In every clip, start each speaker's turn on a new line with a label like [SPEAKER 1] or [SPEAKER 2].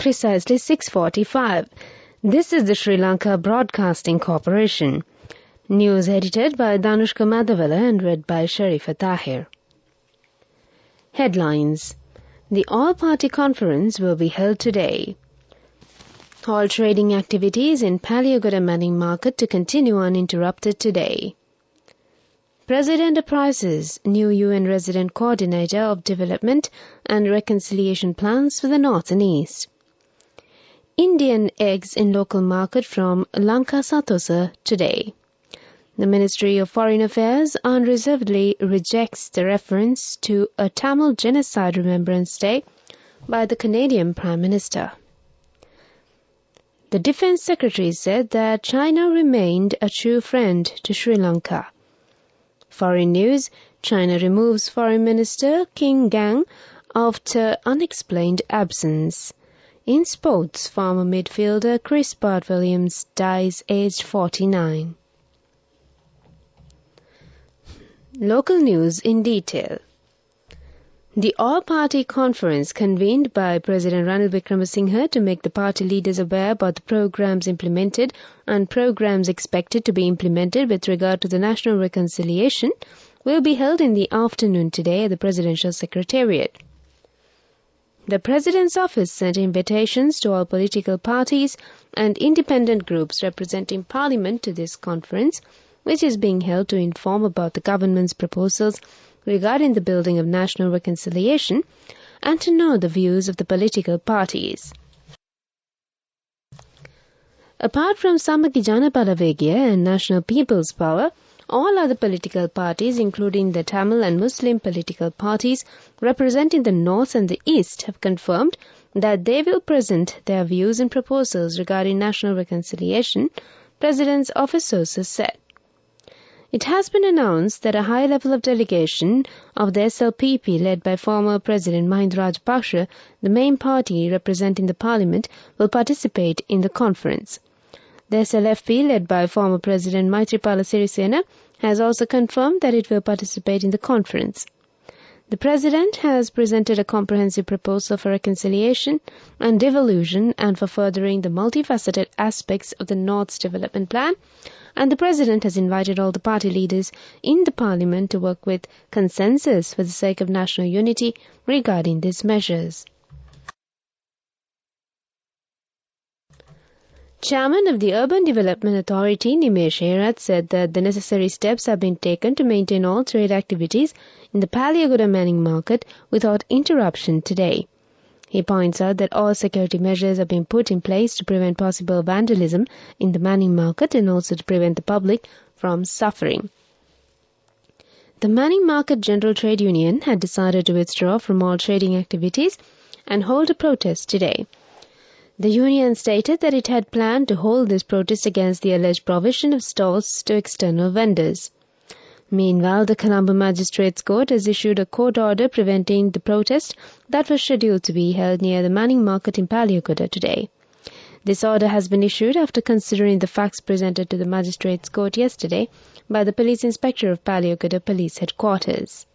[SPEAKER 1] precisely 6:45. This is the Sri Lanka Broadcasting Corporation. News edited by Danushka Madhavala and read by Sharifa Tahir. Headlines. The All-Party Conference will be held today. All trading activities in Paliagoda Manning Market to continue uninterrupted today. President apprises new UN Resident Coordinator of Development and Reconciliation Plans for the North and East. Indian eggs in local market from Lanka Satosa today. The Ministry of Foreign Affairs unreservedly rejects the reference to a Tamil Genocide Remembrance Day by the Canadian Prime Minister. The Defence Secretary said that China remained a true friend to Sri Lanka. Foreign news, China removes Foreign Minister King Gang after unexplained absence. In sports, former midfielder Chris Bart-Williams dies aged 49. Local news in detail. The All-Party Conference convened by President Ranil Wickremesinghe to make the party leaders aware about the programs implemented and programs expected to be implemented with regard to the national reconciliation will be held in the afternoon today at the Presidential Secretariat. The President's office sent invitations to all political parties and independent groups representing Parliament to this conference, which is being held to inform about the government's proposals regarding the building of national reconciliation and to know the views of the political parties. Apart from Samaki Jana Balavegya and National People's Power, all other political parties, including the Tamil and Muslim political parties representing the North and the East, have confirmed that they will present their views and proposals regarding national reconciliation, President's office sources said. It has been announced that a high level of delegation of the SLBC led by former President Mahinda Rajapaksa, the main party representing the Parliament, will participate in the conference. The SLFP, led by former President Maithripala Sirisena, has also confirmed that it will participate in the conference. The President has presented a comprehensive proposal for reconciliation and devolution and for furthering the multifaceted aspects of the North's development plan, and the President has invited all the party leaders in the Parliament to work with consensus for the sake of national unity regarding these measures. Chairman of the Urban Development Authority, Nimesh Herath, said that the necessary steps have been taken to maintain all trade activities in the Paliagoda Manning Market without interruption today. He points out that all security measures have been put in place to prevent possible vandalism in the Manning Market and also to prevent the public from suffering. The Manning Market General Trade Union had decided to withdraw from all trading activities and hold a protest today. The union stated that it had planned to hold this protest against the alleged provision of stalls to external vendors. Meanwhile, the Colombo Magistrates Court has issued a court order preventing the protest that was scheduled to be held near the Manning Market in Paliagoda today. This order has been issued after considering the facts presented to the Magistrates Court yesterday by the Police Inspector of Paliagoda Police Headquarters.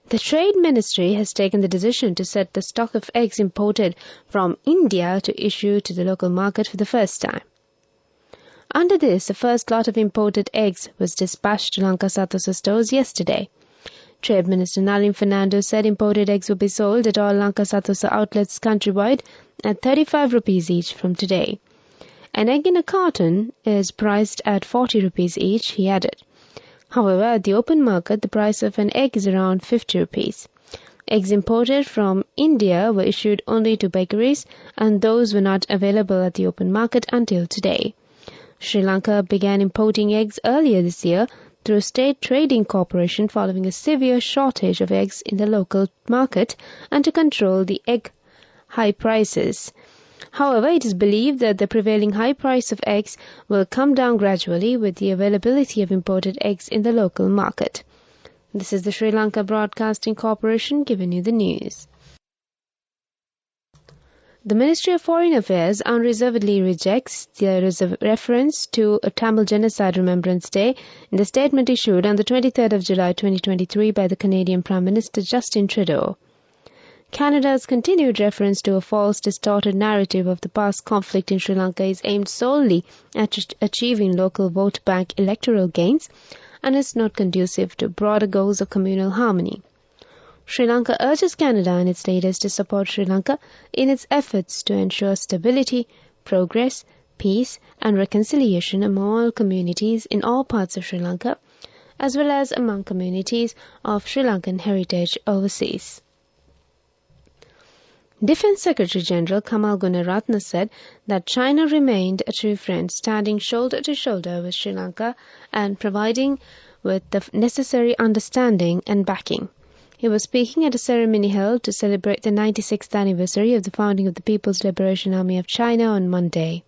[SPEAKER 1] The Trade Ministry has taken the decision to set the stock of eggs imported from India to issue to the local market for the first time. Under this, the first lot of imported eggs was dispatched to Lanka Satosa stores yesterday. Trade Minister Nalin Fernando said imported eggs will be sold at all Lanka Satosa outlets countrywide at 35 rupees each from today. An egg in a carton is priced at 40 rupees each, he added. However, at the open market, the price of an egg is around 50 rupees. Eggs imported from India were issued only to bakeries, and those were not available at the open market until today. Sri Lanka began importing eggs earlier this year through State Trading Corporation following a severe shortage of eggs in the local market and to control the egg high prices. However, it is believed that the prevailing high price of eggs will come down gradually with the availability of imported eggs in the local market. This is the Sri Lanka Broadcasting Corporation giving you the news. The Ministry of Foreign Affairs unreservedly rejects the reference to a Tamil Genocide Remembrance Day in the statement issued on the 23rd of July 2023 by the Canadian Prime Minister Justin Trudeau. Canada's continued reference to a false, distorted narrative of the past conflict in Sri Lanka is aimed solely at achieving local vote bank electoral gains and is not conducive to broader goals of communal harmony. Sri Lanka urges Canada and its leaders to support Sri Lanka in its efforts to ensure stability, progress, peace and reconciliation among all communities in all parts of Sri Lanka, as well as among communities of Sri Lankan heritage overseas. Defense Secretary General Kamal Gunaratne said that China remained a true friend, standing shoulder to shoulder with Sri Lanka and providing with the necessary understanding and backing. He was speaking at a ceremony held to celebrate the 96th anniversary of the founding of the People's Liberation Army of China on Monday.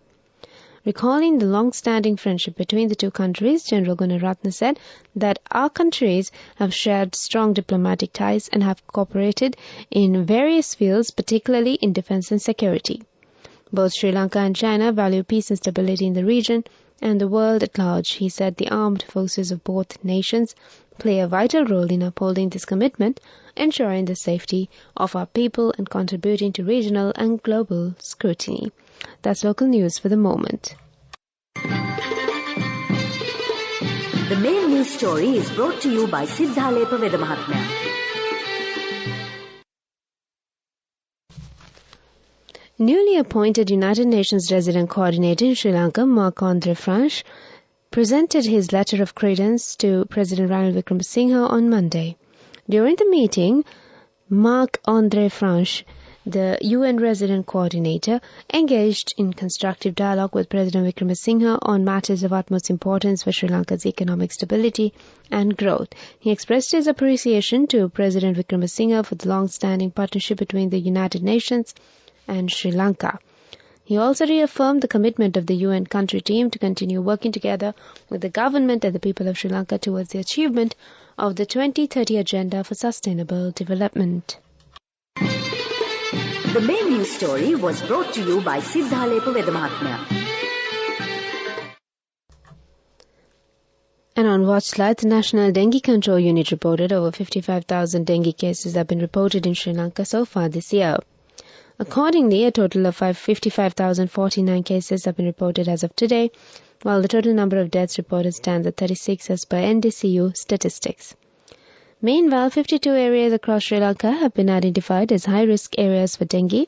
[SPEAKER 1] Recalling the long-standing friendship between the two countries, General Gunaratne said that our countries have shared strong diplomatic ties and have cooperated in various fields, particularly in defense and security. Both Sri Lanka and China value peace and stability in the region and the world at large. He said the armed forces of both nations play a vital role in upholding this commitment, ensuring the safety of our people and contributing to regional and global scrutiny. That's local news for the moment.
[SPEAKER 2] The main news story is brought to you by Siddhalepa Veda Mahatmya.
[SPEAKER 1] Newly appointed United Nations Resident Coordinator in Sri Lanka, Marc-André Franche, presented his letter of credence to President Ranil Wickremesinghe on Monday. During the meeting, Marc-André Franche, the UN Resident Coordinator, engaged in constructive dialogue with President Wickremesinghe on matters of utmost importance for Sri Lanka's economic stability and growth. He expressed his appreciation to President Wickremesinghe for the long-standing partnership between the United Nations and Sri Lanka. He also reaffirmed the commitment of the UN country team to continue working together with the government and the people of Sri Lanka towards the achievement of the 2030 Agenda for Sustainable Development.
[SPEAKER 2] The main news story was brought to you by Siddhalepa Veda Mahatmya.
[SPEAKER 1] And on Watchlight, the National Dengue Control Unit reported over 55,000 dengue cases have been reported in Sri Lanka so far this year. Accordingly, a total of 55,049 cases have been reported as of today, while the total number of deaths reported stands at 36 as per NDCU statistics. Meanwhile, 52 areas across Sri Lanka have been identified as high-risk areas for dengue,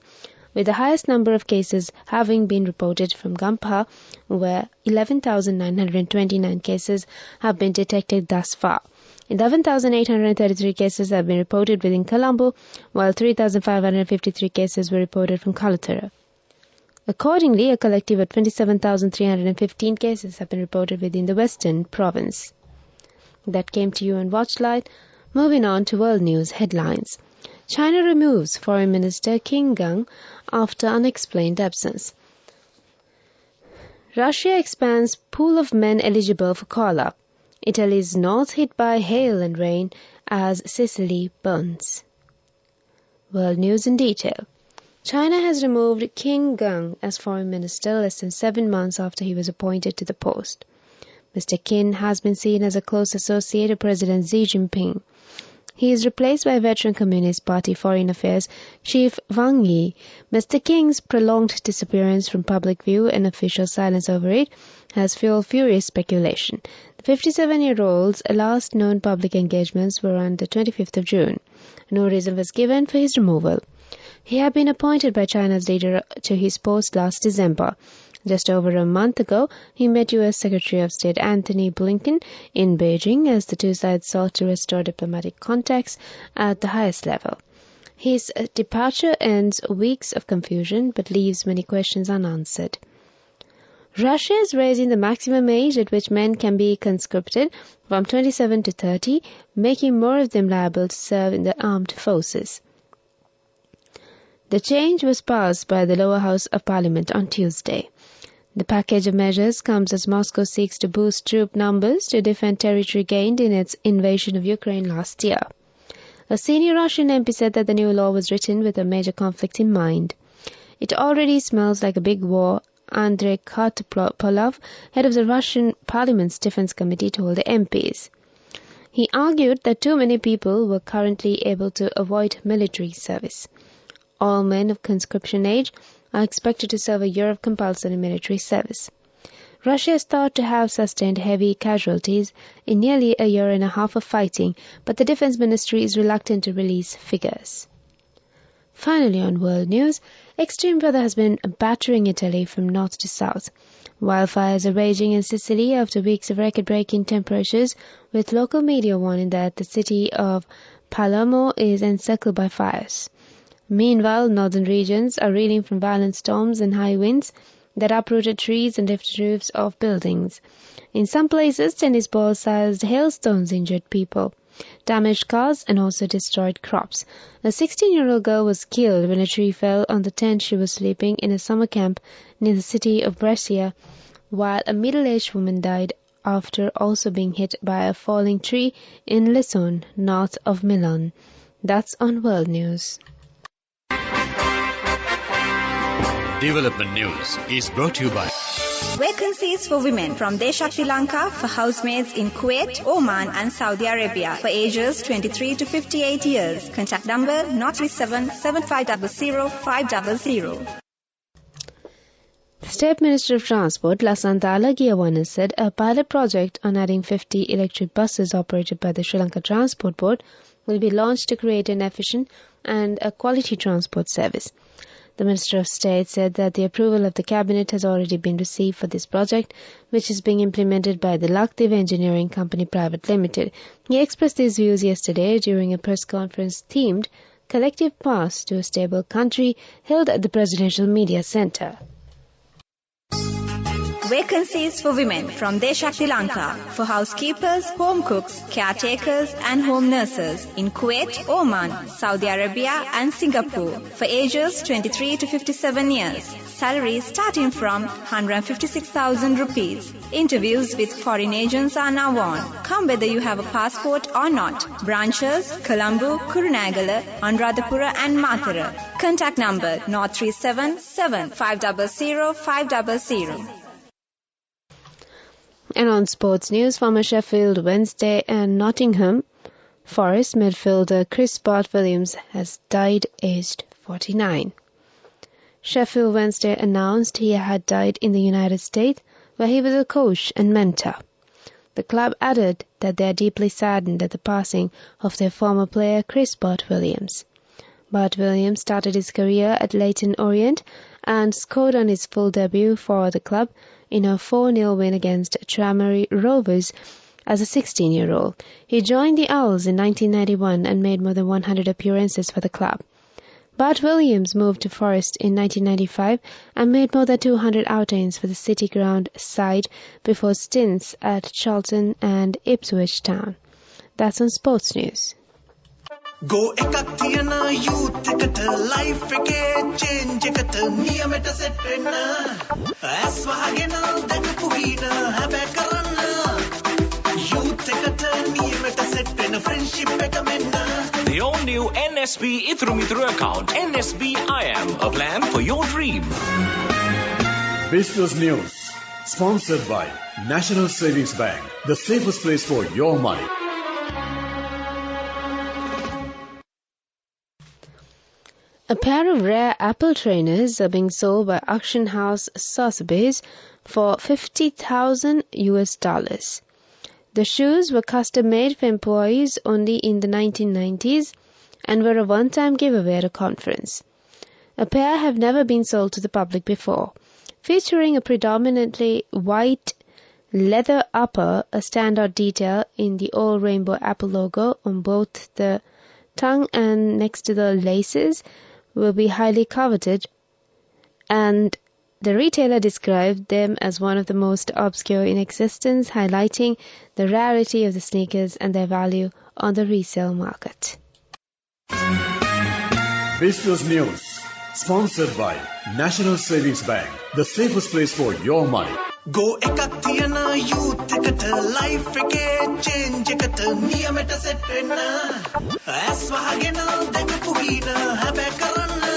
[SPEAKER 1] with the highest number of cases having been reported from Gampaha, where 11,929 cases have been detected thus far. 11,833 cases have been reported within Colombo, while 3,553 cases were reported from Kalathura. Accordingly, a collective of 27,315 cases have been reported within the Western Province. That came to you on Watchlight. Moving on to world news headlines. China removes Foreign Minister Qin Gang after unexplained absence. Russia expands pool of men eligible for call-up. Italy's north hit by hail and rain as Sicily burns. World news in detail. China has removed Qin Gang as foreign minister less than 7 months after he was appointed to the post. Mr. Qin has been seen as a close associate of President Xi Jinping. He is replaced by veteran Communist Party Foreign Affairs Chief Wang Yi. Mr. Qing's prolonged disappearance from public view and official silence over it has fueled furious speculation. The 57-year-old's last known public engagements were on the 25th of June. No reason was given for his removal. He had been appointed by China's leader to his post last December. Just over a month ago, he met U.S. Secretary of State Antony Blinken in Beijing as the two sides sought to restore diplomatic contacts at the highest level. His departure ends weeks of confusion but leaves many questions unanswered. Russia is raising the maximum age at which men can be conscripted from 27 to 30, making more of them liable to serve in the armed forces. The change was passed by the lower house of parliament on Tuesday. The package of measures comes as Moscow seeks to boost troop numbers to defend territory gained in its invasion of Ukraine last year. A senior Russian MP said that the new law was written with a major conflict in mind. It already smells like a big war, Andrei Kartopolov, head of the Russian Parliament's Defense Committee, told the MPs. He argued that too many people were currently able to avoid military service. all men of conscription age are expected to serve a year of compulsory military service. Russia is thought to have sustained heavy casualties in nearly a year and a half of fighting, but the Defense Ministry is reluctant to release figures. Finally, on world news, extreme weather has been battering Italy from north to south. Wildfires are raging in Sicily after weeks of record-breaking temperatures, with local media warning that the city of Palermo is encircled by fires. Meanwhile, northern regions are reeling from violent storms and high winds that uprooted trees and lifted roofs of buildings. In some places, tennis ball-sized hailstones injured people, damaged cars, and also destroyed crops. A 16-year-old girl was killed when a tree fell on the tent she was sleeping in a summer camp near the city of Brescia, while a middle-aged woman died after also being hit by a falling tree in Lisbon, north of Milan. That's on World News.
[SPEAKER 3] Development News is brought to you by
[SPEAKER 4] Vacancies for women from Desha Sri Lanka for housemaids in Kuwait, Oman and Saudi Arabia for ages 23 to 58 years. Contact number 037 7500 500.
[SPEAKER 1] The State Minister of Transport, Lasanthala Giyawana, said a pilot project on adding 50 electric buses operated by the Sri Lanka Transport Board will be launched to create an efficient and a quality transport service. The Minister of State said that the approval of the Cabinet has already been received for this project, which is being implemented by the Lakdiv Engineering Company Private Limited. He expressed these views yesterday during a press conference themed Collective Path to a Stable Country held at the Presidential Media Centre.
[SPEAKER 4] Vacancies for women from Desha Sri Lanka for housekeepers, home cooks, caretakers and home nurses in Kuwait, Oman, Saudi Arabia and Singapore for ages 23 to 57 years. Salaries starting from 156,000 rupees. Interviews with foreign agents are now on. Come whether you have a passport or not. Branches, Colombo, Kurunagala, Anuradhapura and Matara. Contact number 037 7500 500.
[SPEAKER 1] And on sports news, former Sheffield Wednesday and Nottingham Forest midfielder Chris Bart-Williams has died aged 49. Sheffield Wednesday announced he had died in the United States, where he was a coach and mentor. The club added that they are deeply saddened at the passing of their former player Chris Bart-Williams. Bart-Williams started his career at Leyton Orient and scored on his full debut for the club in a 4-0 win against Tranmere Rovers as a 16-year-old. He joined the Owls in 1991 and made more than 100 appearances for the club. Bart-Williams moved to Forest in 1995 and made more than 200 outings for the City Ground side before stints at Charlton and Ipswich Town. That's on Sports News.
[SPEAKER 5] Go ekakthiyana youth ekata life eke change ekata niyameta set wenna as wahagena dakapu hina habe karanna youth ekata niyameta set wenna friendship eka menna.
[SPEAKER 6] The all-new NSB Ithru account, NSB IM, a plan for your dream.
[SPEAKER 7] Business News, sponsored by National Savings Bank, the safest place for your money.
[SPEAKER 1] A pair of rare Apple trainers are being sold by auction house Sotheby's for $50,000. The shoes were custom-made for employees only in the 1990s and were a one-time giveaway at a conference. A pair have never been sold to the public before. Featuring a predominantly white leather upper, a standout detail in the all-rainbow Apple logo on both the tongue and next to the laces, will be highly coveted, and the retailer described them as one of the most obscure in existence, highlighting the rarity of the sneakers and their value on the resale market.
[SPEAKER 7] Business News, sponsored by National Savings Bank, the safest place for your money.
[SPEAKER 5] Go ekakthiyana youth ekata life eke change ekata niyameta set wenna as wahagena dakapu hina habe karanna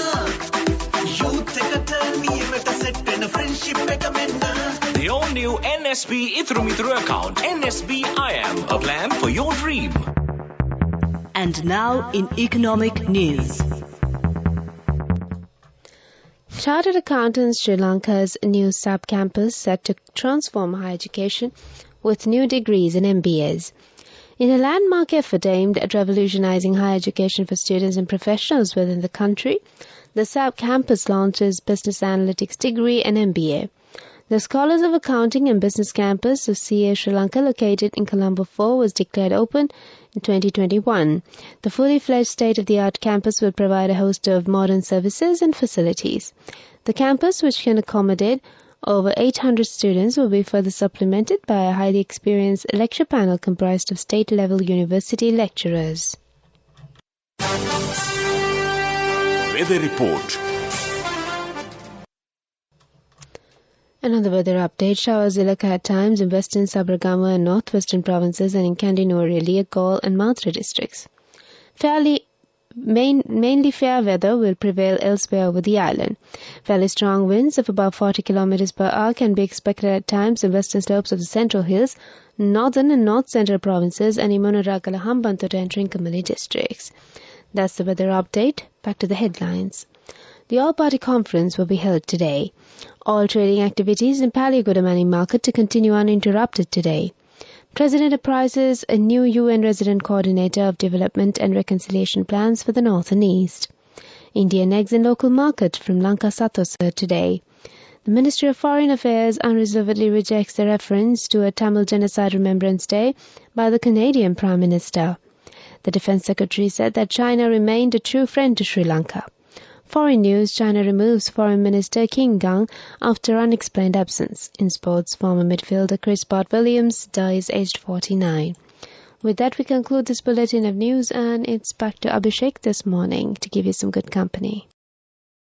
[SPEAKER 5] youth ekata niyameta set wenna friendship eka menna.
[SPEAKER 6] The all-new NSB Ithru account, NSB IM, a plan for your dream.
[SPEAKER 2] And now in economic news.
[SPEAKER 1] Chartered Accountants Sri Lanka's new sub-campus set to transform higher education with new degrees in MBAs. In a landmark effort aimed at revolutionizing higher education for students and professionals within the country, the sub-campus launches Business Analytics degree and MBA. The Scholars of Accounting and Business Campus of CA Sri Lanka, located in Colombo 4, was declared open in 2021. The fully fledged state-of-the-art campus will provide a host of modern services and facilities. The campus, which can accommodate over 800 students, will be further supplemented by a highly experienced lecture panel comprised of state-level university lecturers.
[SPEAKER 6] Weather report.
[SPEAKER 1] Another weather update. Showers will occur at times in western Sabaragamuwa and northwestern provinces and in Kandinuri, Liagal and Matra districts. Mainly fair weather will prevail elsewhere over the island. Fairly strong winds of about 40 km per hour can be expected at times in western slopes of the Central Hills, northern and north-central provinces and in Monaragala, Hambantota and Trincomalee districts. That's the weather update. Back to the headlines. The All-Party Conference will be held today. All trading activities in Paliagoda Manning Market to continue uninterrupted today. President apprises a new UN Resident Coordinator of Development and Reconciliation Plans for the North and East. Indian eggs in local market from Lanka Satosa today. The Ministry of Foreign Affairs unreservedly rejects the reference to a Tamil Genocide Remembrance Day by the Canadian Prime Minister. The Defence Secretary said that China remained a true friend to Sri Lanka. Foreign news. China removes Foreign Minister King Gang after unexplained absence. In sports, former midfielder Chris Bart-Williams dies aged 49. With that, we conclude this bulletin of news, and it's back to Abhishek this morning to give you some good company.